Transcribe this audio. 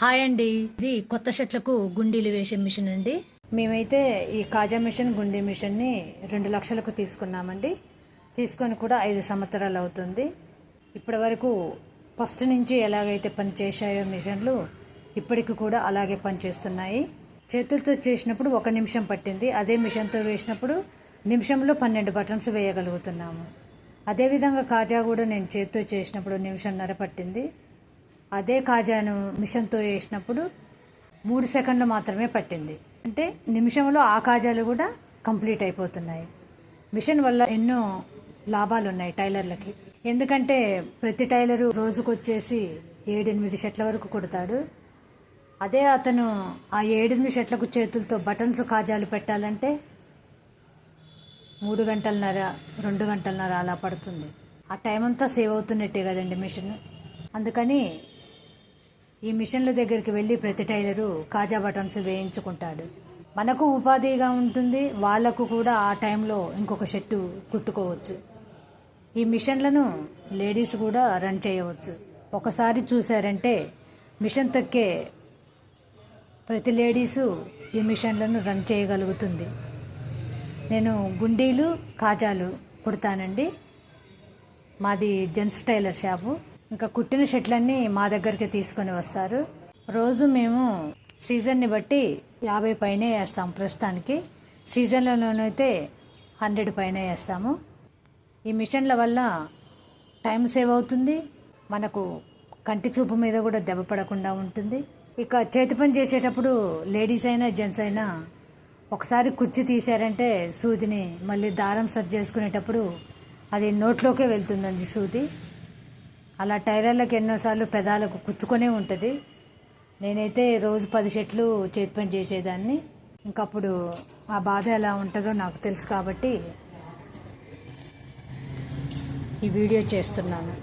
Hi అండి, ఇది కొత్త షర్ట్లకు గుండీలు వేసే మిషన్ అండి. మేమైతే ఈ కాజా మిషన్, గుండీ మిషన్ ని 2 లక్షలకు తీసుకున్నామండి. తీసుకొని కూడా 5 సంవత్సరాలు అవుతుంది. ఇప్పటి వరకు ఫస్ట్ నుంచి ఎలాగైతే పనిచేసాయో మిషన్లు ఇప్పటికి కూడా అలాగే పనిచేస్తున్నాయి. చేతులతో చేసినప్పుడు 1 నిమిషం పట్టింది. అదే మిషన్తో వేసినప్పుడు నిమిషంలో 12 బటన్స్ వేయగలుగుతున్నాము. అదేవిధంగా కాజా కూడా నేను చేతితో చేసినప్పుడు 1.5 నిమిషం పట్టింది. అదే కాజాను మిషన్తో వేసినప్పుడు 3 సెకండ్లు మాత్రమే పట్టింది. అంటే నిమిషంలో ఆ కాజాలు కూడా కంప్లీట్ అయిపోతున్నాయి. మిషన్ వల్ల ఎన్నో లాభాలు ఉన్నాయి టైలర్లకి. ఎందుకంటే ప్రతి టైలరు రోజుకొచ్చేసి 7-8 షర్ట్ల వరకు కుడతాడు. అదే అతను ఆ 7-8 షర్ట్లకు చేతులతో బటన్స్ కాజాలు పెట్టాలంటే 3 గంటలన్నర 2 గంటలన్నర అలా పడుతుంది. ఆ టైం అంతా సేవ్ అవుతున్నట్టే కదండి మిషన్. అందుకని ఈ మిషన్ల దగ్గరికి వెళ్ళి ప్రతి టైలరు కాజా బటన్స్ వేయించుకుంటాడు. మనకు ఉపాధిగా ఉంటుంది, వాళ్లకు కూడా ఆ టైంలో ఇంకొక షర్టు కుట్టుకోవచ్చు. ఈ మిషన్లను లేడీస్ కూడా రన్ చేయవచ్చు. ఒకసారి చూసారంటే మిషన్ తొక్కే ప్రతి లేడీసు ఈ మిషన్లను రన్ చేయగలుగుతుంది. నేను గుండీలు, కాజాలు కుడతానండి. మాది జెంట్స్ టైలర్ షాపు. ఇంకా కుట్టిన షర్ట్లన్నీ మా దగ్గరికి తీసుకొని వస్తారు. రోజు మేము సీజన్ని బట్టి 50 పైనే వేస్తాం. ప్రస్తుతానికి సీజన్లలోనైతే 100 పైనే వేస్తాము. ఈ మిషన్ల వల్ల టైం సేవ్ అవుతుంది, మనకు కంటి చూపు మీద కూడా దెబ్బ పడకుండా ఉంటుంది. ఇక చేతి పని చేసేటప్పుడు లేడీస్ అయినా జెంట్స్ అయినా ఒకసారి కుర్చీ తీసారంటే సూదిని మళ్ళీ దారం సర్జ్ చేసుకునేటప్పుడు అది నోట్లోకే వెళ్తుందండి సూది. అలా టైలర్లకు ఎన్నోసార్లు పెదాలకు కుచ్చుకొనే ఉంటుంది. నేనైతే రోజు 10 షర్ట్లు చేతి పని చేసేదాన్ని. ఇంకప్పుడు ఆ బాధ ఎలా ఉంటుందో నాకు తెలుసు కాబట్టి ఈ వీడియో చేస్తున్నాను.